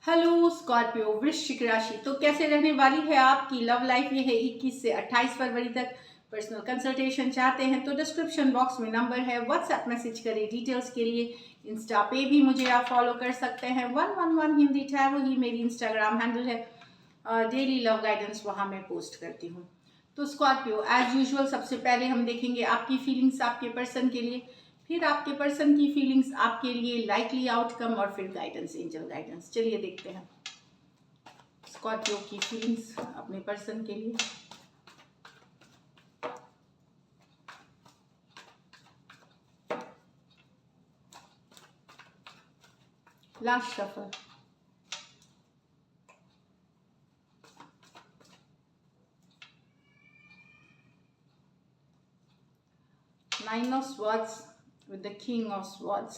Hello Scorpio वृश्चिक राशि। तो कैसे रहने वाली है आपकी लव लाइफ? ये है 21 से 28 फरवरी तक। पर्सनल कंसल्टेशन चाहते हैं तो डिस्क्रिप्शन बॉक्स में नंबर है, व्हाट्सएप मैसेज करें डिटेल्स के लिए। इंस्टा पे भी मुझे आप फॉलो कर सकते हैं, 111 हिंदी टैरो ही मेरी इंस्टाग्राम हैंडल है। डेली लव गाइडेंस वहाँ मैं पोस्ट करती हूँ। तो स्कॉर्पियो एज यूजुअल सबसे पहले हम देखेंगे आपकी फीलिंग्स आपके पर्सन के लिए, फिर आपके पर्सन की फीलिंग्स आपके लिए, लाइकली आउटकम, और फिर गाइडेंस, एंजल गाइडेंस। चलिए देखते हैं स्कॉर्पियो की फीलिंग्स अपने पर्सन के लिए। Last shuffle. Nine of swords with the king of swords,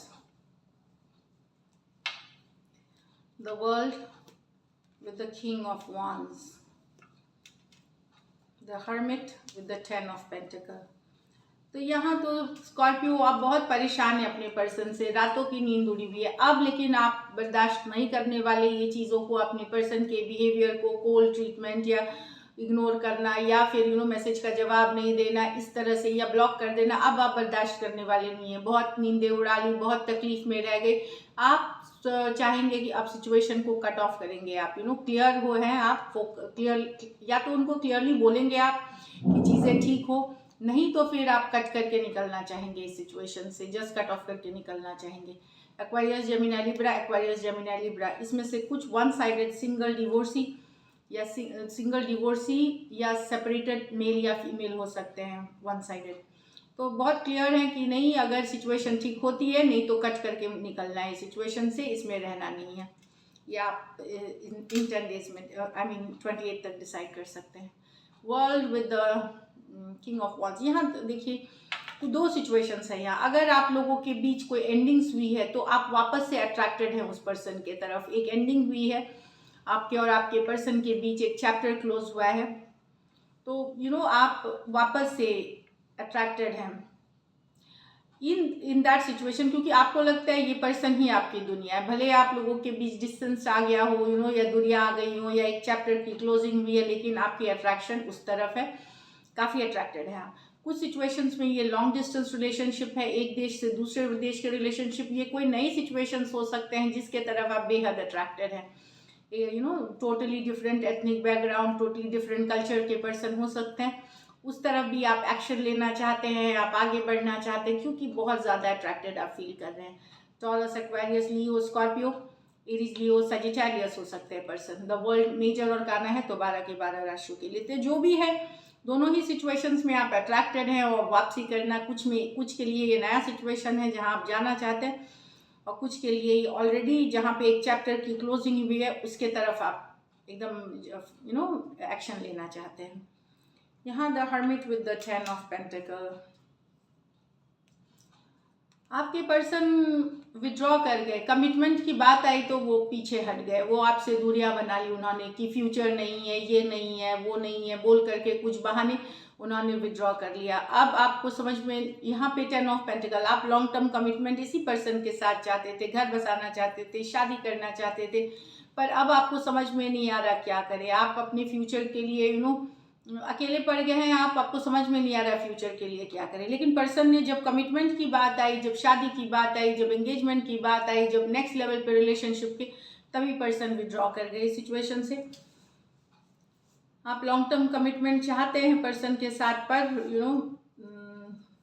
the world with the king of wands, the hermit with the 10 of pentacle। तो यहाँ तो स्कॉर्पियो आप बहुत परेशान हैं अपने पर्सन से, रातों की नींद उड़ी हुई है अब, लेकिन आप बर्दाश्त नहीं करने वाले ये चीज़ों को, अपने पर्सन के बिहेवियर को, कोल्ड ट्रीटमेंट या इग्नोर करना, या फिर मैसेज का जवाब नहीं देना इस तरह से, या ब्लॉक कर देना। अब आप बर्दाश्त करने वाले नहीं है, बहुत नींदें उड़ा ली, बहुत तकलीफ में रह गए आप। चाहेंगे कि आप सिचुएशन को कट ऑफ करेंगे, आप क्लियर हो हैं आप, क्लियर, या तो उनको क्लियरली बोलेंगे आप कि चीज़ें ठीक हो, नहीं तो फिर आप कट करके निकलना चाहेंगे इस सिचुएशन से, जस्ट कट ऑफ करके निकलना चाहेंगे। Aquarius Gemini Libra, Aquarius Gemini Libra, इसमें से कुछ वन साइडेड सिंगल डिवोर्सी या सेपरेटेड मेल या फीमेल हो सकते हैं, वन साइडेड। तो बहुत क्लियर है कि नहीं, अगर सिचुएशन ठीक होती है, नहीं तो कट करके निकलना है सिचुएशन से, इसमें रहना नहीं है। या आप इन 10 डेज में, आई मीन 28 तक डिसाइड कर सकते हैं। World with the king of wands. यहाँ देखिए तो दो सिचुएशंस है यहाँ। अगर आप लोगों के बीच कोई एंडिंग्स हुई है तो आप वापस से अट्रैक्टेड हैं उस पर्सन के तरफ। एक एंडिंग हुई है आपके और आपके पर्सन के बीच, एक चैप्टर क्लोज हुआ है, तो आप वापस से अट्रैक्टेड हैं इन दैट सिचुएशन, क्योंकि आपको लगता है ये पर्सन ही आपकी दुनिया है। भले आप लोगों के बीच डिस्टेंस आ गया हो, या दूरियां आ गई हो, या एक चैप्टर की क्लोजिंग हुई है, लेकिन आपकी अट्रैक्शन उस तरफ है, काफ़ी अट्रैक्टेड है आप। कुछ सिचुएशंस में ये लॉन्ग डिस्टेंस रिलेशनशिप है, एक देश से दूसरे देश के रिलेशनशिप, ये कोई नई सिचुएशंस हो सकते हैं जिसके तरफ आप बेहद अट्रैक्टेड हैं। Totally different ethnic background, totally different culture के पर्सन हो सकते हैं, उस तरफ भी आप एक्शन लेना चाहते हैं, आप आगे बढ़ना चाहते हैं, क्योंकि बहुत ज़्यादा अट्रैक्टेड आप फील कर रहे हैं। टॉरस, एक्वेरियस, लियो, स्कॉर्पियो, एरीज, लियो, सजिटेरियस हो सकते हैं पर्सन। द वर्ल्ड मेजर और काना है तो 12 के 12 राशियों के लिए। तो जो भी है, दोनों ही सिचुएशंस में आप अट्रैक्टेड हैं, और वापसी करना, कुछ के लिए ये नया सिचुएशन है जहां आप जाना चाहते हैं, और कुछ के लिए ऑलरेडी जहाँ पे एक चैप्टर की क्लोजिंग हुई है उसके तरफ आप एकदम एक्शन लेना चाहते हैं। यहाँ the hermit with the 10 of pentacle. आपके पर्सन विड्रॉ कर गए, कमिटमेंट की बात आई तो वो पीछे हट गए, वो आपसे दूरियां बना ली उन्होंने कि फ्यूचर नहीं है, ये नहीं है, वो नहीं है, बोल करके कुछ बहाने उन्होंने विड्रॉ कर लिया। अब आपको समझ में, यहाँ पे 10 ऑफ पेंटिकल, आप लॉन्ग टर्म कमिटमेंट इसी पर्सन के साथ चाहते थे, घर बसाना चाहते थे, शादी करना चाहते थे, पर अब आपको समझ में नहीं आ रहा क्या करें। आप अपने फ्यूचर के लिए अकेले पड़ गए हैं आप, आपको समझ में नहीं आ रहा फ्यूचर के लिए क्या करें। लेकिन पर्सन ने जब कमिटमेंट की बात आई, जब शादी की बात आई, जब एंगेजमेंट की बात आई, जब नेक्स्ट लेवल पे रिलेशनशिप की, तभी पर्सन विड्रॉ कर गए सिचुएशन से। आप लॉन्ग टर्म कमिटमेंट चाहते हैं पर्सन के साथ, पर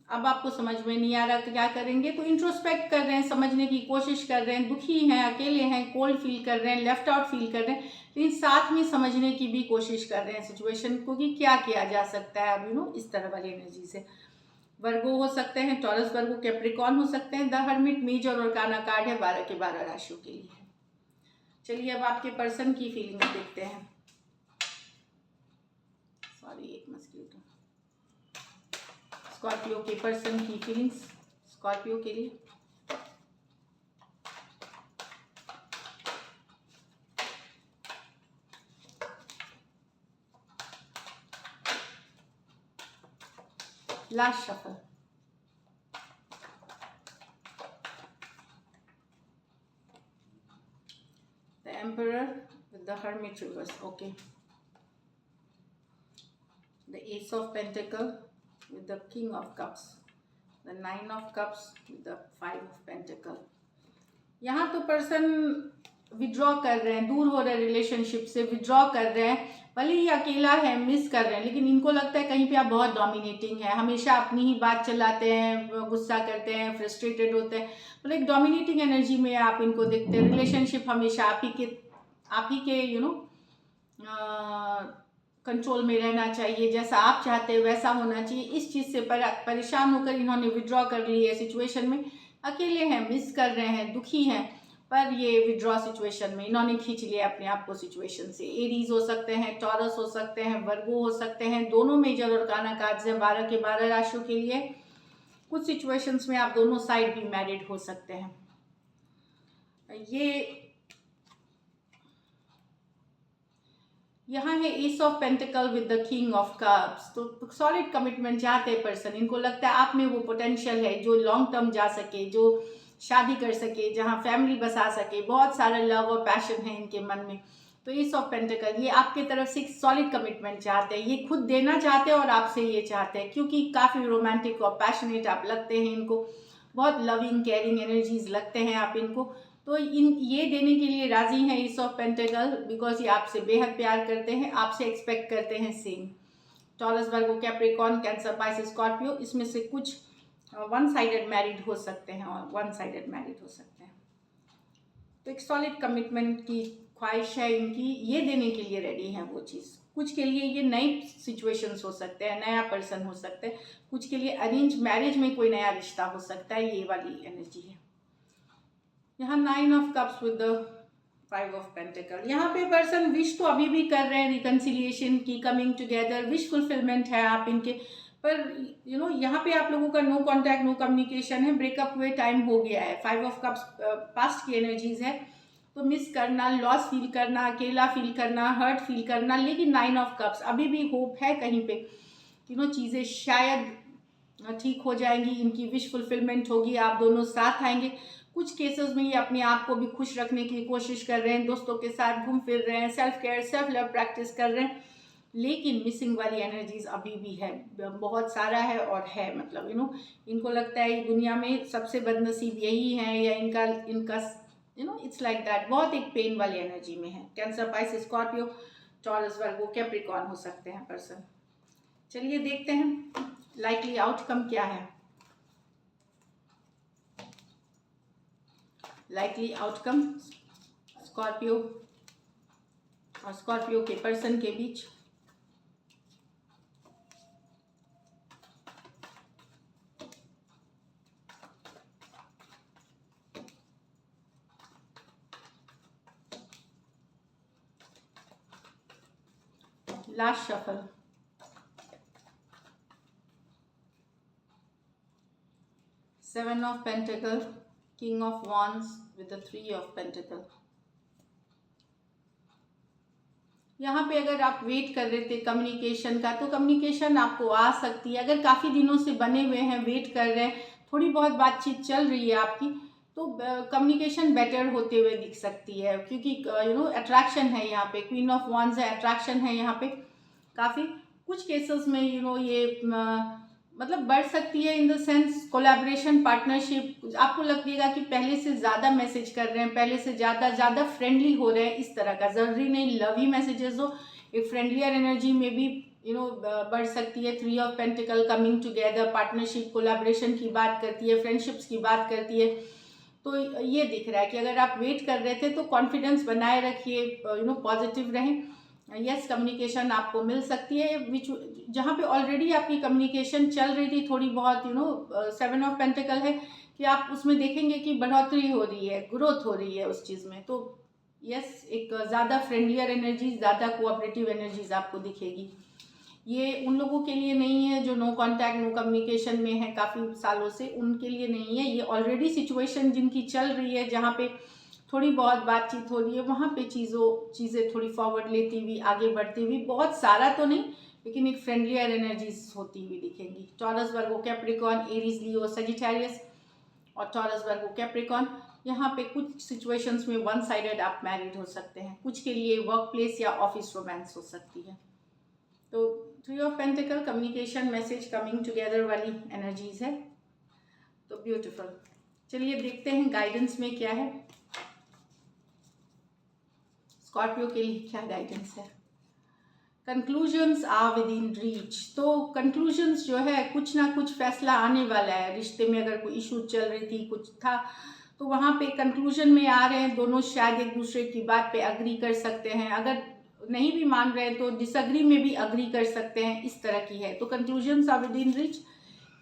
अब आपको समझ में नहीं आ रहा क्या करेंगे, तो इंट्रोस्पेक्ट कर रहे हैं, समझने की कोशिश कर रहे हैं, दुखी हैं, अकेले हैं, कोल्ड फील कर रहे हैं, लेफ्ट आउट फील कर रहे हैं, लेकिन साथ में समझने की भी कोशिश कर रहे हैं सिचुएशन को कि क्या किया जा सकता है अब इस तरह वाली एनर्जी से। वर्गो हो सकते हैं, टॉरस, वर्गो, कैप्रिकॉन हो सकते हैं। द हर्मिट मेजर और काना कार्ड है 12 के 12 राशियों के लिए। चलिए अब आपके पर्सन की फीलिंग्स देखते हैं। सॉरी, एक मस्किटो। स्कॉर्पियो के पर्सन की फीलिंग्स स्कॉर्पियो के लिए। Last shuffle. The Emperor with the Hermit reverse. Okay. The Ace of Pentacle with the King of Cups. The Nine of Cups with the Five of Pentacle. यहाँ तो person withdraw कर रहे हैं, दूर हो रहे हैं रिलेशनशिप से, विड्रॉ कर रहे हैं, भले ही अकेला है, मिस कर रहे हैं, लेकिन इनको लगता है कहीं पे आप बहुत डोमिनेटिंग है, हमेशा अपनी ही बात चलाते हैं, गुस्सा करते हैं, फ्रस्ट्रेटेड होते हैं, मतलब एक डोमिनेटिंग एनर्जी में आप इनको देखते हैं। रिलेशनशिप हमेशा आप ही के कंट्रोल में रहना चाहिए, जैसा आप चाहते हैं वैसा होना चाहिए। इस चीज़ से परेशान होकर इन्होंने विड्रॉ कर ली है सिचुएशन में, अकेले हैं, मिस कर रहे हैं, दुखी हैं, पर ये विड्रॉ सिचुएशन में इन्होंने खींच लिया अपने आप को सिचुएशन से। एरीज हो सकते हैं, टॉरस हो सकते हैं, वर्गो हो सकते हैं, दोनों मेजर और काना कार्ड्स हैं 12 के 12 राशियों के लिए। कुछ सिचुएशंस में आप दोनों साइड भी मैरिड हो सकते हैं। ये यहाँ है S of pentacle with the king of cups. तो सॉलिड कमिटमेंट चाहते हैं पर्सन, इनको लगता है आप में वो पोटेंशियल है जो लॉन्ग टर्म जा सके, जो शादी कर सके, जहाँ फैमिली बसा सके, बहुत सारा लव और पैशन है इनके मन में। तो एस ऑफ पेंटिकल ये आपके तरफ से एक सॉलिड कमिटमेंट चाहते हैं, ये खुद देना चाहते हैं और आपसे ये चाहते हैं, क्योंकि काफ़ी रोमांटिक और पैशनेट आप लगते हैं इनको, बहुत लविंग केयरिंग एनर्जीज लगते हैं आप इनको। तो ये देने के लिए राजी हैं एस ऑफ पेंटिकल, बिकॉज ये आपसे बेहद प्यार करते हैं, आपसे एक्सपेक्ट करते हैं सेम। टॉरस, वर्गो, कैप्रिकॉर्न, कैंसर, पाइसेस, स्कॉर्पियो, इसमें से कुछ वन साइडेड मैरिड हो सकते हैं और वन साइडेड मैरिड हो सकते हैं। तो एक सॉलिड कमिटमेंट की ख्वाहिश है इनकी, ये देने के लिए रेडी हैं वो चीज़। कुछ के लिए ये नई सिचुएशंस हो सकते हैं, नया पर्सन हो सकते हैं, कुछ के लिए अरेंज मैरिज में कोई नया रिश्ता हो सकता है, ये वाली एनर्जी है। यहाँ 9 of cups with the 5 of pentacle. यहाँ पे पर्सन विश तो अभी भी कर रहे हैं रिकन्सिलिएशन की, कमिंग टुगेदर, विश फुलफिलमेंट है आप इनके, पर यहाँ पे आप लोगों का नो कॉन्टैक्ट, नो कम्युनिकेशन है, ब्रेकअप हुए टाइम हो गया है। 5 ऑफ कप्स पास्ट की एनर्जीज है, तो मिस करना, लॉस फील करना, अकेला फील करना, हर्ट फील करना, लेकिन 9 ऑफ कप्स अभी भी होप है कहीं पे, चीज़ें शायद ठीक हो जाएंगी, इनकी विश फुलफिलमेंट होगी, आप दोनों साथ आएंगे। कुछ केसेस में ये अपने आप को भी खुश रखने की कोशिश कर रहे हैं, दोस्तों के साथ घूम फिर रहे हैं, self care, self love practice कर रहे हैं, लेकिन मिसिंग वाली एनर्जीज अभी भी है, बहुत सारा है और है, मतलब इनको लगता है दुनिया में सबसे बदनसीब यही है, या इनका इट्स लाइक दैट, बहुत एक पेन वाली एनर्जी में है। कैंसर, पाइसेस, स्कॉर्पियो, टॉरस, वर्गो, कैप्रिकॉर्न हो सकते हैं पर्सन। चलिए देखते हैं लाइकली आउटकम क्या है। लाइकली आउटकम स्कॉर्पियो और स्कॉर्पियो के पर्सन के बीच। Last shuffle, seven of pentacle, king of wands with the 3 of pentacle. यहाँ पे अगर आप वेट कर रहे थे कम्युनिकेशन का, तो कम्युनिकेशन आपको आ सकती है। अगर काफ़ी दिनों से बने हुए हैं, वेट कर रहे हैं, थोड़ी बहुत बातचीत चल रही है आपकी, तो कम्युनिकेशन बेटर होते हुए दिख सकती है, क्योंकि अट्रैक्शन है यहाँ पे, क्वीन ऑफ वॉन्ड्स है, अट्रैक्शन है यहाँ पे काफ़ी। कुछ केसेस में ये मतलब बढ़ सकती है in the sense collaboration, partnership, आपको लगेगा कि पहले से ज़्यादा मैसेज कर रहे हैं, पहले से ज़्यादा फ्रेंडली हो रहे हैं, इस तरह का। ज़रूरी नहीं लव ही मैसेजेस हो, एक फ्रेंडलियर एनर्जी में भी बढ़ सकती है। 3 of pentacle, coming together, partnership, collaboration की बात करती है, फ्रेंडशिप्स की बात करती है। तो ये दिख रहा है कि अगर आप वेट कर रहे थे तो कॉन्फिडेंस बनाए रखिए, पॉजिटिव रहें। यस, कम्युनिकेशन आपको मिल सकती है, विच जहाँ पे ऑलरेडी आपकी कम्युनिकेशन चल रही थी थोड़ी बहुत, 7 ऑफ पेंटिकल है कि आप उसमें देखेंगे कि बढ़ोतरी हो रही है, ग्रोथ हो रही है उस चीज़ में। तो यस, एक ज़्यादा फ्रेंडलियर एनर्जी, ज़्यादा कोऑपरेटिव एनर्जीज आपको दिखेगी। ये उन लोगों के लिए नहीं है जो नो कांटेक्ट, नो कम्युनिकेशन में है काफ़ी सालों से, उनके लिए नहीं है। ये ऑलरेडी सिचुएशन जिनकी चल रही है, जहाँ पे थोड़ी बहुत बातचीत हो रही है, वहाँ पे चीज़ें थोड़ी फॉरवर्ड लेती हुई, आगे बढ़ती हुई, बहुत सारा तो नहीं, लेकिन एक फ्रेंडलियर एनर्जीज होती हुई दिखेंगी। टॉरस, वर्गो, कैप्रिकॉर्न, एरीज, लियो, सजिटेरियस और टॉरस, वर्गो, कैप्रिकॉर्न। यहाँ पे कुछ सिचुएशंस में वन साइडेड आप मैरिड हो सकते हैं, कुछ के लिए वर्क प्लेस या ऑफिस रोमांस हो सकती है। तो 3 of pentacle communication, message, coming together वाली एनर्जीज है, तो ब्यूटीफुल। चलिए देखते हैं गाइडेंस में क्या है, स्कॉर्पियो के लिए क्या गाइडेंस है। Conclusions are within reach, तो कंक्लूजन्स जो है कुछ ना कुछ फैसला आने वाला है। रिश्ते में अगर कोई इशू चल रही थी, कुछ था, तो वहाँ पे कंक्लूजन में आ रहे हैं, दोनों शायद एक दूसरे की बात पे अग्री कर सकते हैं, अगर नहीं भी मान रहे हैं तो डिसअग्री में भी अग्री कर सकते हैं, इस तरह की है। तो conclusions are within reach.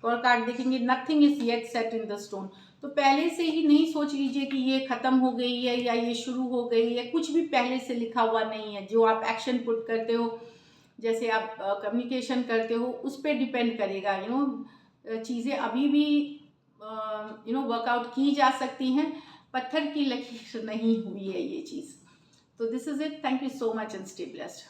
और कार्ड देखेंगे, nothing is yet set in the stone, तो पहले से ही नहीं सोच लीजिए कि ये खत्म हो गई है या ये शुरू हो गई है, कुछ भी पहले से लिखा हुआ नहीं है। जो आप एक्शन पुट करते हो, जैसे आप कम्युनिकेशन करते हो, उस पर डिपेंड करेगा। चीज़ें अभी भी वर्कआउट की जा सकती हैं, पत्थर की लकीर नहीं हुई है ये चीज़। तो this is it, thank you so much and stay blessed.